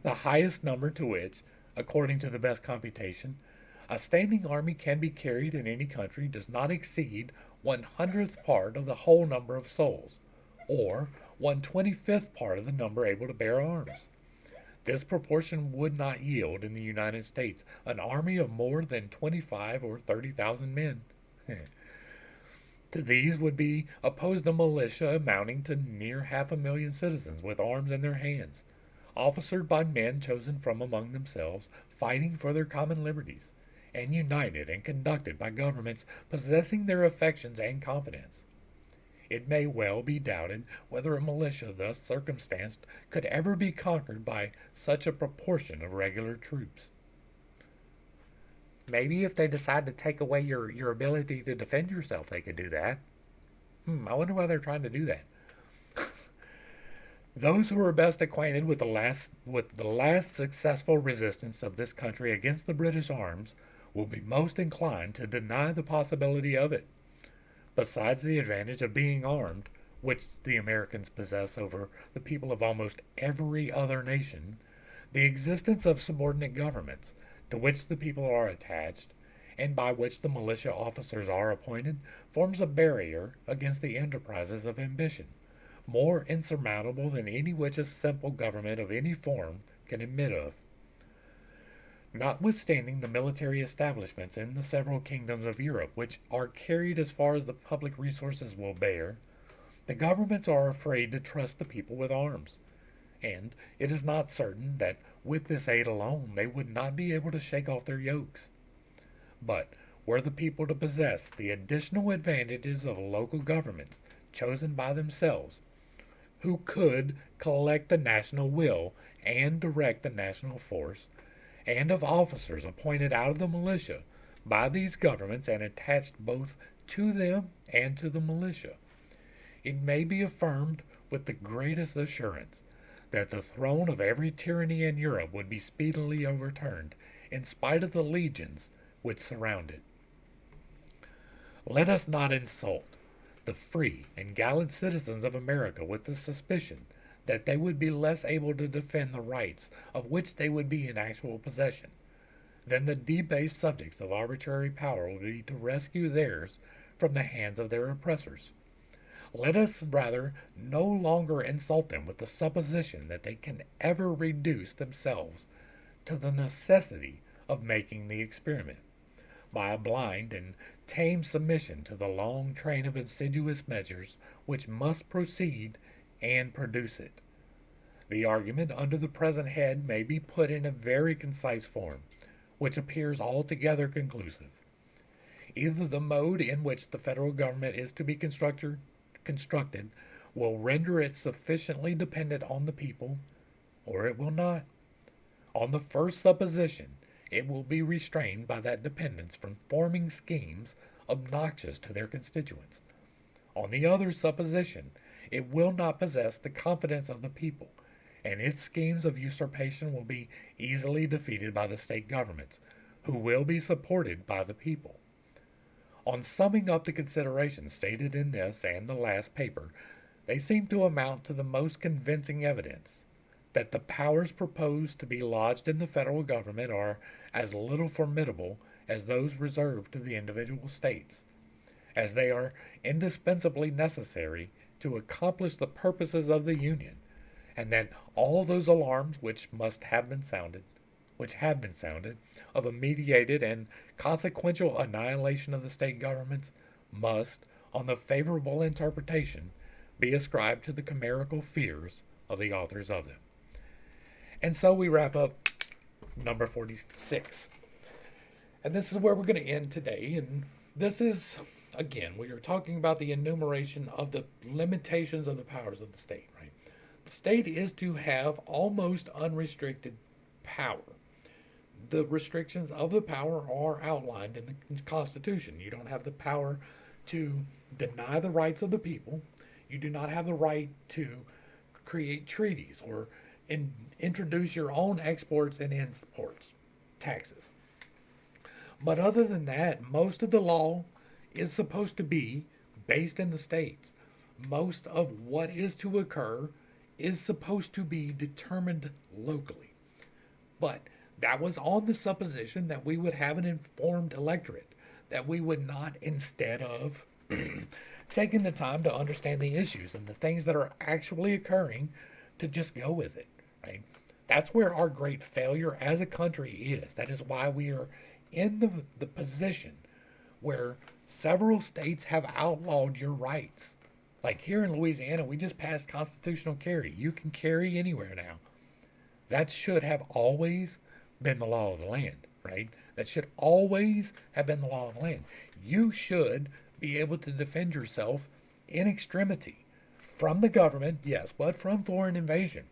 B: highest number to which, according to the best computation, a standing army can be carried in any country does not exceed 1/100th part of the whole number of souls, or 1/25th part of the number able to bear arms. This proportion would not yield in the United States an army of more than 25 or 30,000 men. To these would be opposed a militia amounting to near 500,000 citizens with arms in their hands, officered by men chosen from among themselves, fighting for their common liberties, and united and conducted by governments possessing their affections and confidence. It may well be doubted whether a militia thus circumstanced could ever be conquered by such a proportion of regular troops. Maybe if they decide to take away your ability to defend yourself, they could do that. I wonder why they're trying to do that. Those who are best acquainted with the last successful resistance of this country against the British arms will be most inclined to deny the possibility of it. Besides the advantage of being armed, which the Americans possess over the people of almost every other nation, the existence of subordinate governments, to which the people are attached, and by which the militia officers are appointed, forms a barrier against the enterprises of ambition, more insurmountable than any which a simple government of any form can admit of. Notwithstanding the military establishments in the several kingdoms of Europe, which are carried as far as the public resources will bear, the governments are afraid to trust the people with arms, and it is not certain that with this aid alone they would not be able to shake off their yokes. But were the people to possess the additional advantages of local governments chosen by themselves, who could collect the national will and direct the national force, and of officers appointed out of the militia by these governments and attached both to them and to the militia, it may be affirmed with the greatest assurance that the throne of every tyranny in Europe would be speedily overturned, in spite of the legions which surround it. Let us not insult the free and gallant citizens of America with the suspicion that they would be less able to defend the rights of which they would be in actual possession than the debased subjects of arbitrary power would be to rescue theirs from the hands of their oppressors. Let us rather no longer insult them with the supposition that they can ever reduce themselves to the necessity of making the experiment, by a blind and tame submission to the long train of insidious measures which must proceed and produce it. The argument under the present head may be put in a very concise form, which appears altogether conclusive. Either the mode in which the federal government is to be constructed will render it sufficiently dependent on the people, or it will not. On the first supposition, it will be restrained by that dependence from forming schemes obnoxious to their constituents. On the other supposition, it will not possess the confidence of the people, and its schemes of usurpation will be easily defeated by the state governments, who will be supported by the people. On summing up the considerations stated in this and the last paper, they seem to amount to the most convincing evidence that the powers proposed to be lodged in the federal government are as little formidable as those reserved to the individual states, as they are indispensably necessary to accomplish the purposes of the Union, and that all those alarms which have been sounded, of a mediated and consequential annihilation of the state governments must, on the favorable interpretation, be ascribed to the chimerical fears of the authors of them. And so we wrap up number 46. And this is where we're going to end today. And this is, again, we are talking about the enumeration of the limitations of the powers of the state, right? The state is to have almost unrestricted power. The restrictions of the power are outlined in the Constitution. You don't have the power to deny the rights of the people. You do not have the right to create treaties or introduce your own exports and imports taxes. But other than that, most of the law is supposed to be based in the states. Most of what is to occur is supposed to be determined locally. But that was on the supposition that we would have an informed electorate, that we would not, instead of taking the time to understand the issues and the things that are actually occurring, to just go with it, right? That's where our great failure as a country is. That is why we are in the position where several states have outlawed your rights. Like here in Louisiana, we just passed constitutional carry. You can carry anywhere now. That should have always been the law of the land, right? That should always have been the law of the land. You should be able to defend yourself in extremity from the government, yes, but from foreign invasion.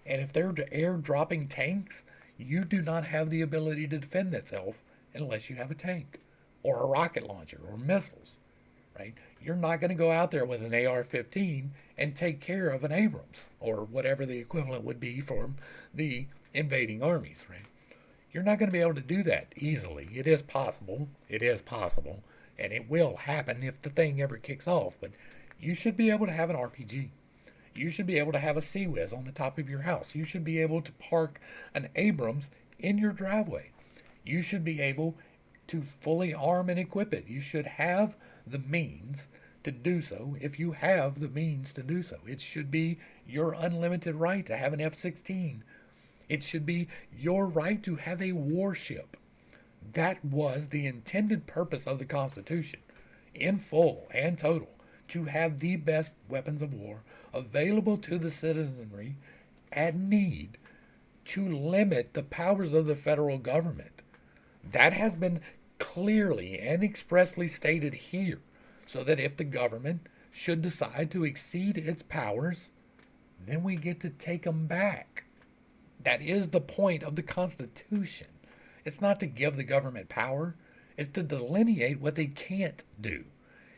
B: And if they're airdropping tanks, you do not have the ability to defend itself unless you have a tank or a rocket launcher or missiles, right? You're not going to go out there with an AR-15 and take care of an Abrams or whatever the equivalent would be for the invading armies, right? You're not going to be able to do that easily. It is possible. It is possible. And it will happen if the thing ever kicks off. But you should be able to have an RPG. You should be able to have a CWIS on the top of your house. You should be able to park an Abrams in your driveway. You should be able to fully arm and equip it. You should have the means to do so if you have the means to do so. It should be your unlimited right to have an F-16. It should be your right to have a warship. That was the intended purpose of the Constitution, in full and total, to have the best weapons of war available to the citizenry at need, to limit the powers of the federal government. That has been clearly and expressly stated here, so that if the government should decide to exceed its powers, then we get to take them back. That is the point of the Constitution. It's not to give the government power, it's to delineate what they can't do.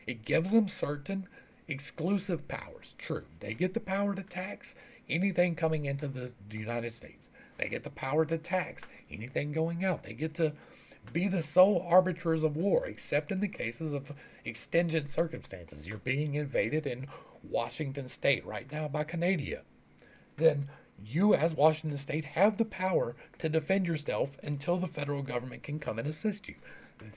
B: It gives them certain exclusive powers. True, they get the power to tax anything coming into the United States. They get the power to tax anything going out. They get to be the sole arbiters of war, except in the cases of extingent circumstances. You're being invaded in Washington State right now by Canada. Then you, as Washington State, have the power to defend yourself until the federal government can come and assist you.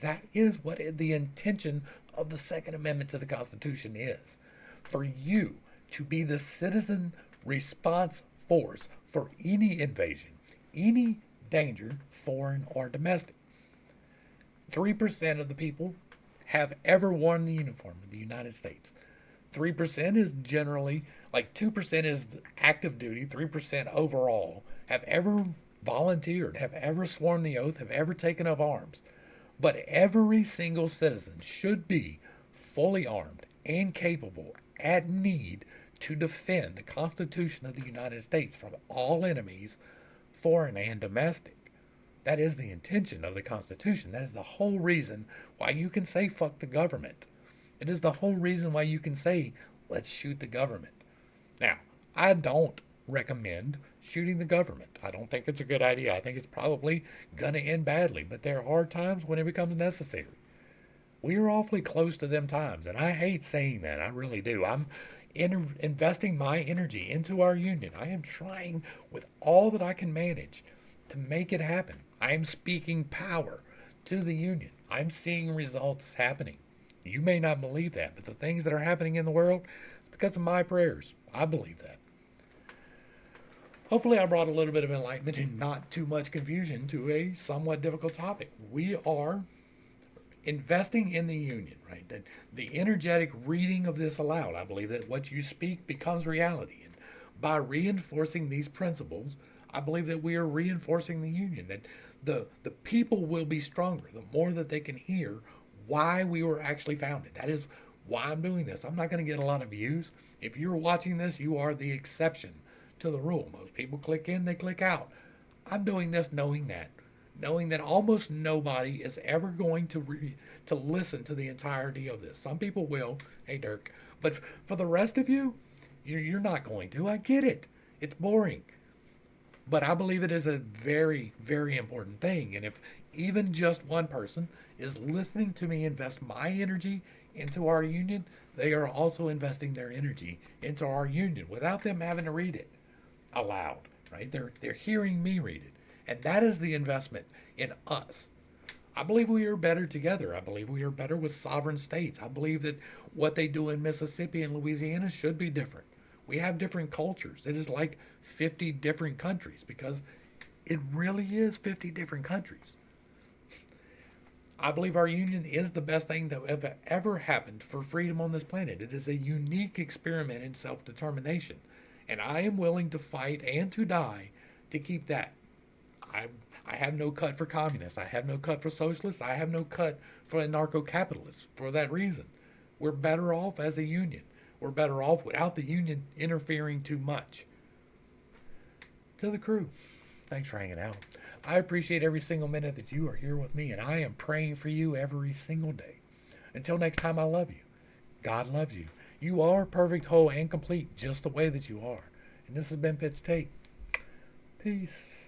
B: That is what the intention of the Second Amendment to the Constitution is. For you to be the citizen response force for any invasion, any danger, foreign or domestic. 3% of the people have ever worn the uniform of the United States. 3% is generally, like 2% is active duty, 3% overall have ever volunteered, have ever sworn the oath, have ever taken up arms. But every single citizen should be fully armed and capable at need to defend the Constitution of the United States from all enemies, foreign and domestic. That is the intention of the Constitution. That is the whole reason why you can say fuck the government. It is the whole reason why you can say let's shoot the government. Now, I don't recommend shooting the government. I don't think it's a good idea. I think it's probably going to end badly, but there are times when it becomes necessary. We are awfully close to them times, and I hate saying that. I really do. I'm investing my energy into our union. I am trying with all that I can manage to make it happen. I am speaking power to the union. I'm seeing results happening. You may not believe that, but the things that are happening in the world, it's because of my prayers. I believe that. Hopefully I brought a little bit of enlightenment and not too much confusion to a somewhat difficult topic. We are investing in the union, right? That the energetic reading of this aloud, I believe that what you speak becomes reality. And by reinforcing these principles, I believe that we are reinforcing the union, that the people will be stronger the more that they can hear why we were actually founded. That is why I'm doing this. I'm not going to get a lot of views. If you're watching this, you are the exception to the rule. Most people click in, they click out. I'm doing this knowing that almost nobody is ever going to listen to the entirety of this. Some people will, hey Dirk, but for the rest of you, you're not going to. I get it. It's boring. But I believe it is a very, very important thing. And if even just one person is listening to me invest my energy into our union, they are also investing their energy into our union without them having to read it aloud, right? They're hearing me read it. And that is the investment in us. I believe we are better together. I believe we are better with sovereign states. I believe that what they do in Mississippi and Louisiana should be different. We have different cultures. It is like 50 different countries because it really is 50 different countries. I believe our union is the best thing that have ever happened for freedom on this planet. It is a unique experiment in self-determination. And I am willing to fight and to die to keep that. I have no cut for communists. I have no cut for socialists. I have no cut for anarcho-capitalists for that reason. We're better off as a union. We're better off without the union interfering too much. To the crew, thanks for hanging out. I appreciate every single minute that you are here with me, and I am praying for you every single day. Until next time, I love you. God loves you. You are perfect, whole, and complete just the way that you are. And this has been Pitt's Take. Peace.